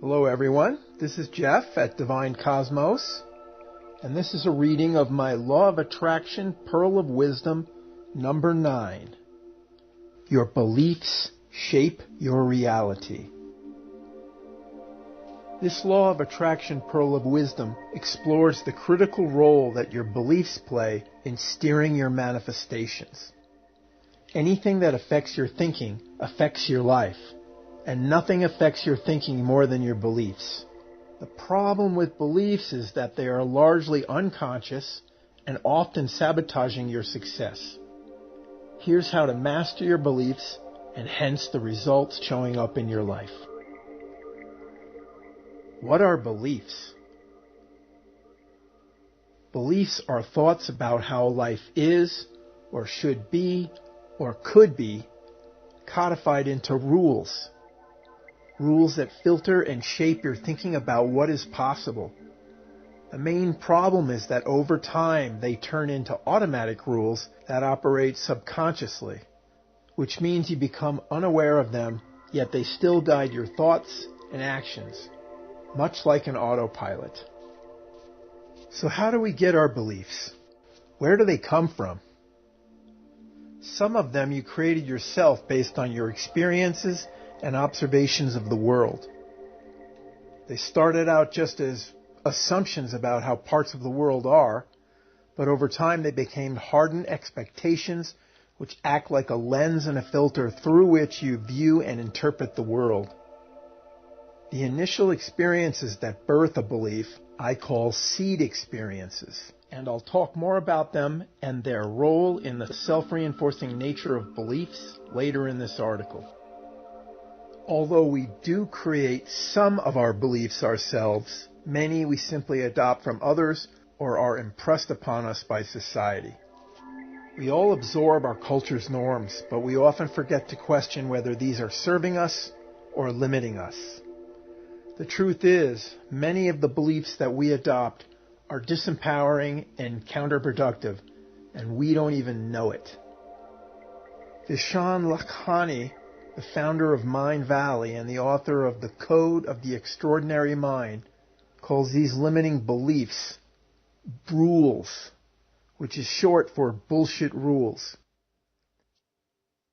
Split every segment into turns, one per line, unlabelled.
Hello everyone, this is Jeff at Divine Cosmos, and this is a reading of my Law of Attraction Pearl of Wisdom number 9. Your beliefs shape your reality. This Law of Attraction Pearl of Wisdom explores the critical role that your beliefs play in steering your manifestations. Anything that affects your thinking affects your life. And nothing affects your thinking more than your beliefs. The problem with beliefs is that they are largely unconscious and often sabotaging your success. Here's how to master your beliefs and hence the results showing up in your life. What are beliefs? Beliefs are thoughts about how life is, or should be, or could be, codified into rules. Rules that filter and shape your thinking about what is possible. The main problem is that over time they turn into automatic rules that operate subconsciously, which means you become unaware of them, yet they still guide your thoughts and actions, much like an autopilot. So how do we get our beliefs? Where do they come from? Some of them you created yourself based on your experiences and observations of the world. They started out just as assumptions about how parts of the world are, but over time they became hardened expectations which act like a lens and a filter through which you view and interpret the world. The initial experiences that birth a belief I call seed experiences, and I'll talk more about them and their role in the self-reinforcing nature of beliefs later in this article. Although we do create some of our beliefs ourselves, many we simply adopt from others or are impressed upon us by society. We all absorb our culture's norms, but we often forget to question whether these are serving us or limiting us. The truth is, many of the beliefs that we adopt are disempowering and counterproductive, and we don't even know it. Vishen Lakhiani, the founder of Mind Valley and the author of The Code of the Extraordinary Mind, calls these limiting beliefs rules, which is short for bullshit rules.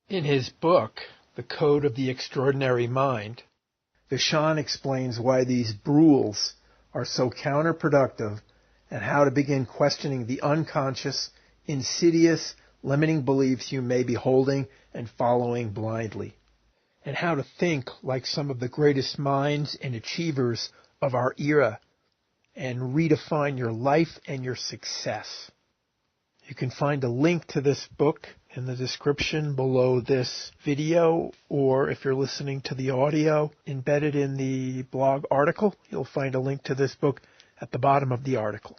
In his book, The Code of the Extraordinary Mind, Vishen explains why these rules are so counterproductive and how to begin questioning the unconscious, insidious, limiting beliefs you may be holding and following blindly, and how to think like some of the greatest minds and achievers of our era and redefine your life and your success. You can find a link to this book in the description below this video, or if you're listening to the audio embedded in the blog article, you'll find a link to this book at the bottom of the article.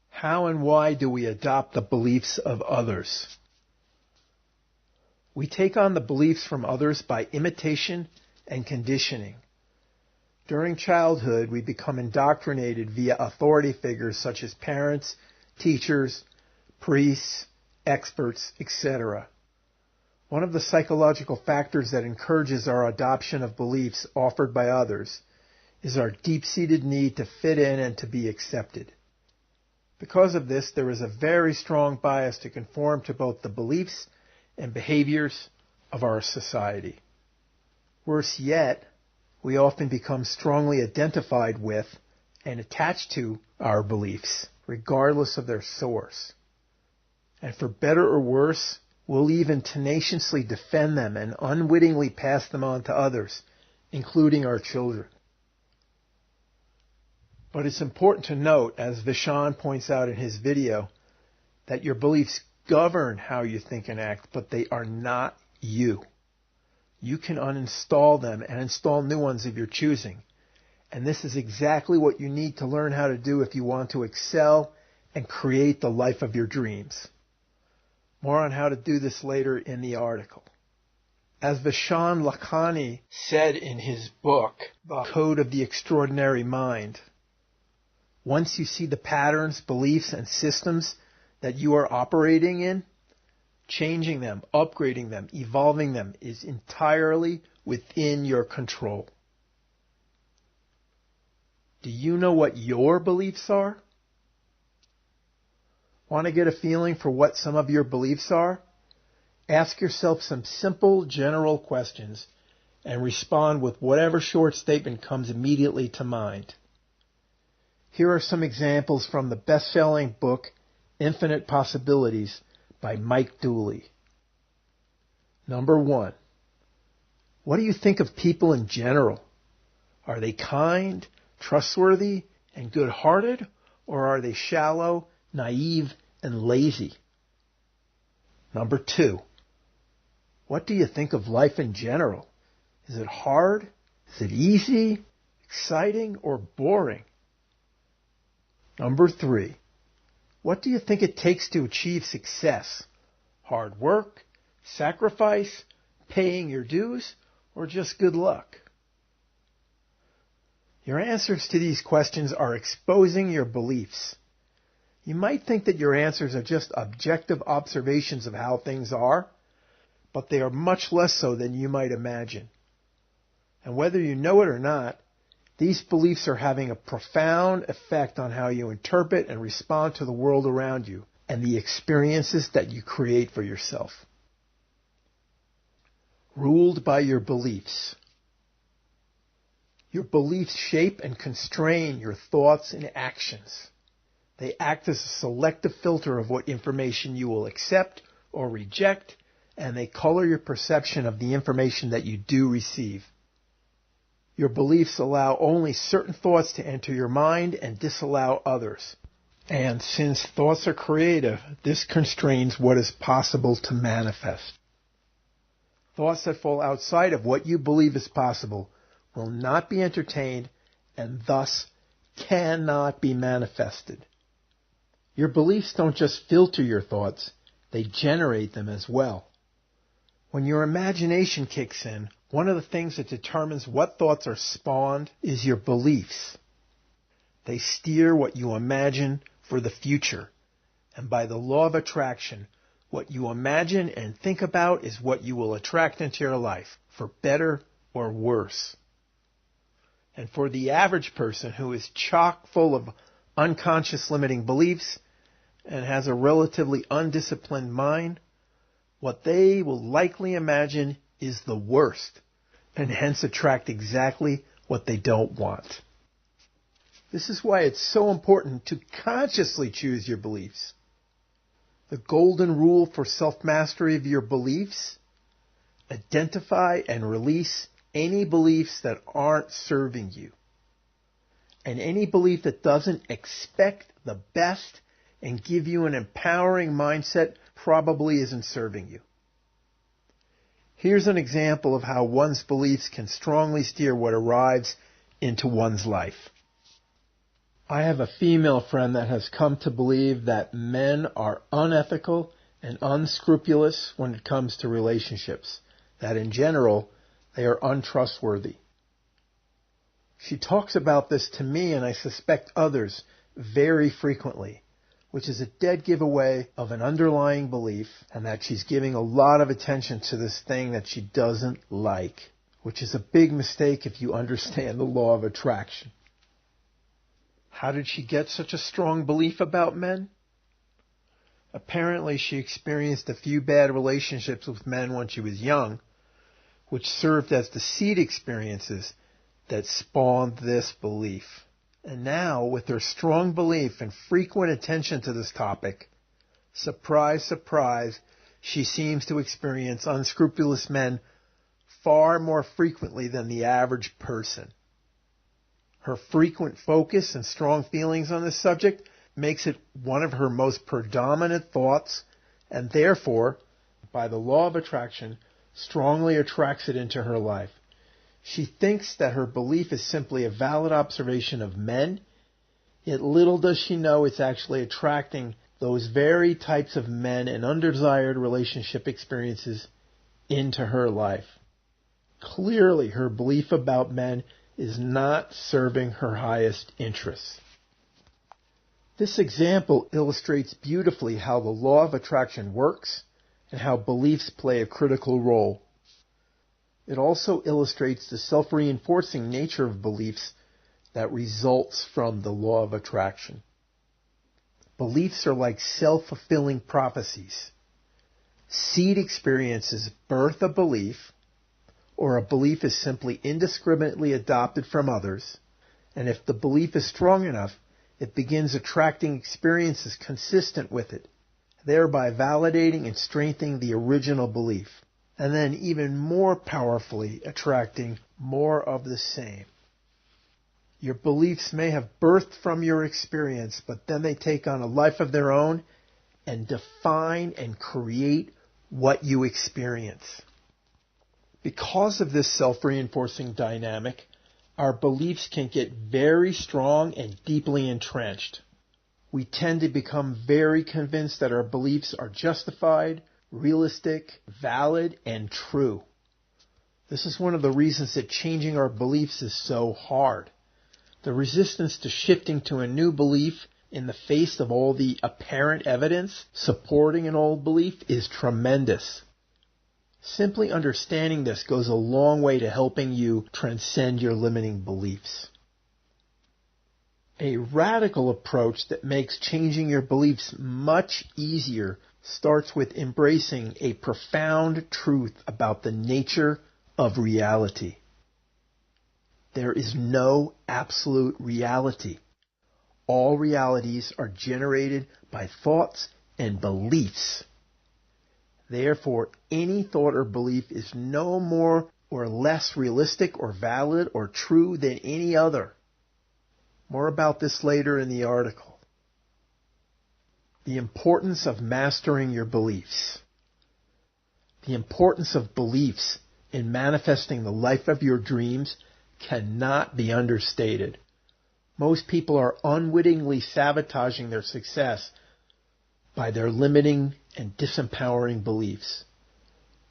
How and why do we adopt the beliefs of others? We take on the beliefs from others by imitation and conditioning. During childhood, we become indoctrinated via authority figures such as parents, teachers, priests, experts, etc. One of the psychological factors that encourages our adoption of beliefs offered by others is our deep-seated need to fit in and to be accepted. Because of this, there is a very strong bias to conform to both the beliefs and behaviors of our society. Worse yet, we often become strongly identified with and attached to our beliefs, regardless of their source. And for better or worse, we'll even tenaciously defend them and unwittingly pass them on to others, including our children. But it's important to note, as Vishen points out in his video, that your beliefs govern how you think and act, but they are not you. You can uninstall them and install new ones of your choosing. And this is exactly what you need to learn how to do if you want to excel and create the life of your dreams. More on how to do this later in the article. As Vishen Lakhiani said in his book, The Code of the Extraordinary Mind, once you see the patterns, beliefs, and systems that you are operating in, changing them, upgrading them, evolving them is entirely within your control. Do you know what your beliefs are? Want to get a feeling for what some of your beliefs are? Ask yourself some simple general questions and respond with whatever short statement comes immediately to mind. Here are some examples from the best-selling book, Infinite Possibilities, by Mike Dooley. Number 1. What do you think of people in general? Are they kind, trustworthy, and good-hearted, or are they shallow, naive, and lazy? Number 2. What do you think of life in general? Is it hard? Is it easy, exciting, or boring? Number 3. What do you think it takes to achieve success? Hard work, sacrifice, paying your dues, or just good luck? Your answers to these questions are exposing your beliefs. You might think that your answers are just objective observations of how things are, but they are much less so than you might imagine. And whether you know it or not, these beliefs are having a profound effect on how you interpret and respond to the world around you and the experiences that you create for yourself. Ruled by your beliefs. Your beliefs shape and constrain your thoughts and actions. They act as a selective filter of what information you will accept or reject, and they color your perception of the information that you do receive. Your beliefs allow only certain thoughts to enter your mind and disallow others. And since thoughts are creative, this constrains what is possible to manifest. Thoughts that fall outside of what you believe is possible will not be entertained and thus cannot be manifested. Your beliefs don't just filter your thoughts, they generate them as well. When your imagination kicks in, one of the things that determines what thoughts are spawned is your beliefs. They steer what you imagine for the future. And by the law of attraction, what you imagine and think about is what you will attract into your life, for better or worse. And for the average person who is chock full of unconscious limiting beliefs and has a relatively undisciplined mind, what they will likely imagine is the worst, and hence attract exactly what they don't want. This is why it's so important to consciously choose your beliefs. The golden rule for self-mastery of your beliefs: identify and release any beliefs that aren't serving you. And any belief that doesn't expect the best and give you an empowering mindset probably isn't serving you. Here's an example of how one's beliefs can strongly steer what arrives into one's life. I have a female friend that has come to believe that men are unethical and unscrupulous when it comes to relationships, that in general, they are untrustworthy. She talks about this to me, and I suspect others, very frequently, which is a dead giveaway of an underlying belief, and that she's giving a lot of attention to this thing that she doesn't like, which is a big mistake if you understand the law of attraction. How did she get such a strong belief about men? Apparently she experienced a few bad relationships with men when she was young, which served as the seed experiences that spawned this belief. And now, with her strong belief and frequent attention to this topic, surprise, surprise, she seems to experience unscrupulous men far more frequently than the average person. Her frequent focus and strong feelings on this subject makes it one of her most predominant thoughts, and therefore, by the law of attraction, strongly attracts it into her life. She thinks that her belief is simply a valid observation of men, yet little does she know it's actually attracting those very types of men and undesired relationship experiences into her life. Clearly, her belief about men is not serving her highest interests. This example illustrates beautifully how the law of attraction works and how beliefs play a critical role. It also illustrates the self-reinforcing nature of beliefs that results from the law of attraction. Beliefs are like self-fulfilling prophecies. Seed experiences birth a belief, or a belief is simply indiscriminately adopted from others, and if the belief is strong enough, it begins attracting experiences consistent with it, thereby validating and strengthening the original belief, and then even more powerfully attracting more of the same. Your beliefs may have birthed from your experience, but then they take on a life of their own and define and create what you experience. Because of this self-reinforcing dynamic, our beliefs can get very strong and deeply entrenched. We tend to become very convinced that our beliefs are justified, realistic, valid, and true. This is one of the reasons that changing our beliefs is so hard. The resistance to shifting to a new belief in the face of all the apparent evidence supporting an old belief is tremendous. Simply understanding this goes a long way to helping you transcend your limiting beliefs. A radical approach that makes changing your beliefs much easier starts with embracing a profound truth about the nature of reality. There is no absolute reality. All realities are generated by thoughts and beliefs. Therefore, any thought or belief is no more or less realistic or valid or true than any other. More about this later in the article. The importance of mastering your beliefs. The importance of beliefs in manifesting the life of your dreams cannot be understated. Most people are unwittingly sabotaging their success by their limiting and disempowering beliefs.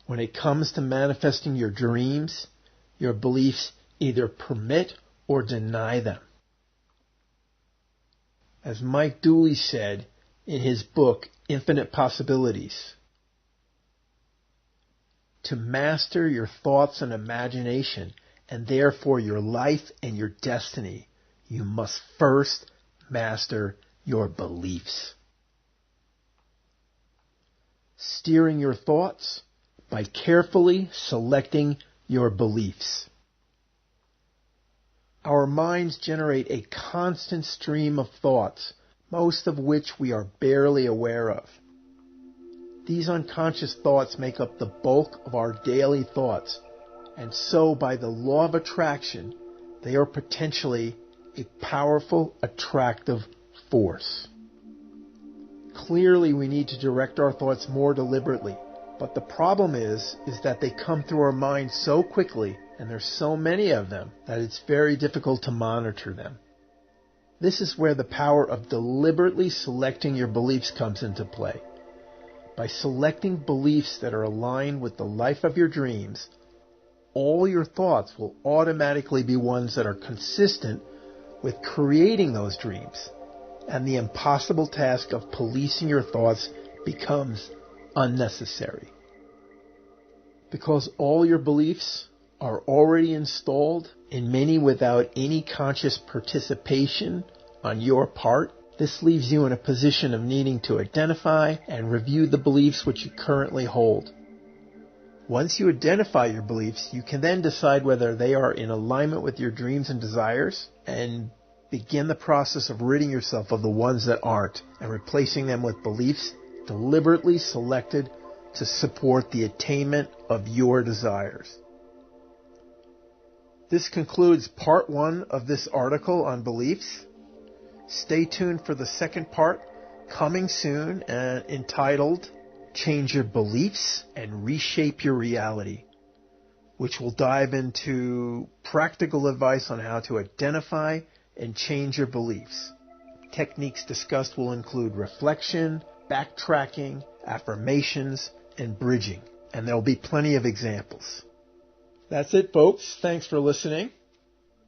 When it comes to manifesting your dreams, your beliefs either permit or deny them. As Mike Dooley said in his book, Infinite Possibilities, to master your thoughts and imagination, and therefore your life and your destiny, you must first master your beliefs. Steering your thoughts by carefully selecting your beliefs. Our minds generate a constant stream of thoughts, most of which we are barely aware of. These unconscious thoughts make up the bulk of our daily thoughts, and so by the law of attraction, they are potentially a powerful, attractive force. Clearly, we need to direct our thoughts more deliberately, but the problem is that they come through our minds so quickly, and there's so many of them, that it's very difficult to monitor them. This is where the power of deliberately selecting your beliefs comes into play. By selecting beliefs that are aligned with the life of your dreams, all your thoughts will automatically be ones that are consistent with creating those dreams, and the impossible task of policing your thoughts becomes unnecessary. Because all your beliefs are already installed, and many without any conscious participation on your part, this leaves you in a position of needing to identify and review the beliefs which you currently hold. Once you identify your beliefs, you can then decide whether they are in alignment with your dreams and desires, and begin the process of ridding yourself of the ones that aren't, and replacing them with beliefs deliberately selected to support the attainment of your desires. This concludes part 1 of this article on beliefs. Stay tuned for the second part, coming soon, entitled Change Your Beliefs and Reshape Your Reality, which will dive into practical advice on how to identify and change your beliefs. Techniques discussed will include reflection, backtracking, affirmations, and bridging, and there will be plenty of examples. That's it, folks. Thanks for listening.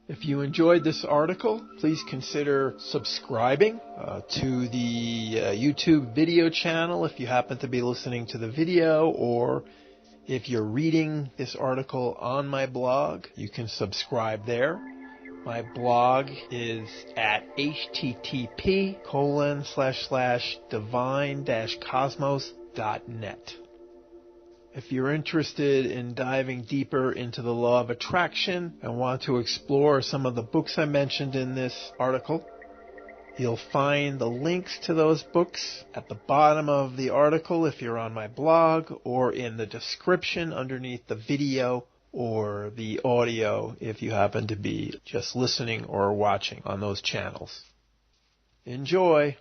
If you enjoyed this article, please consider subscribing to the YouTube video channel if you happen to be listening to the video, or if you're reading this article on my blog, you can subscribe there. My blog is at http://divine-cosmos.net. If you're interested in diving deeper into the law of attraction and want to explore some of the books I mentioned in this article, you'll find the links to those books at the bottom of the article if you're on my blog, or in the description underneath the video or the audio if you happen to be just listening or watching on those channels. Enjoy!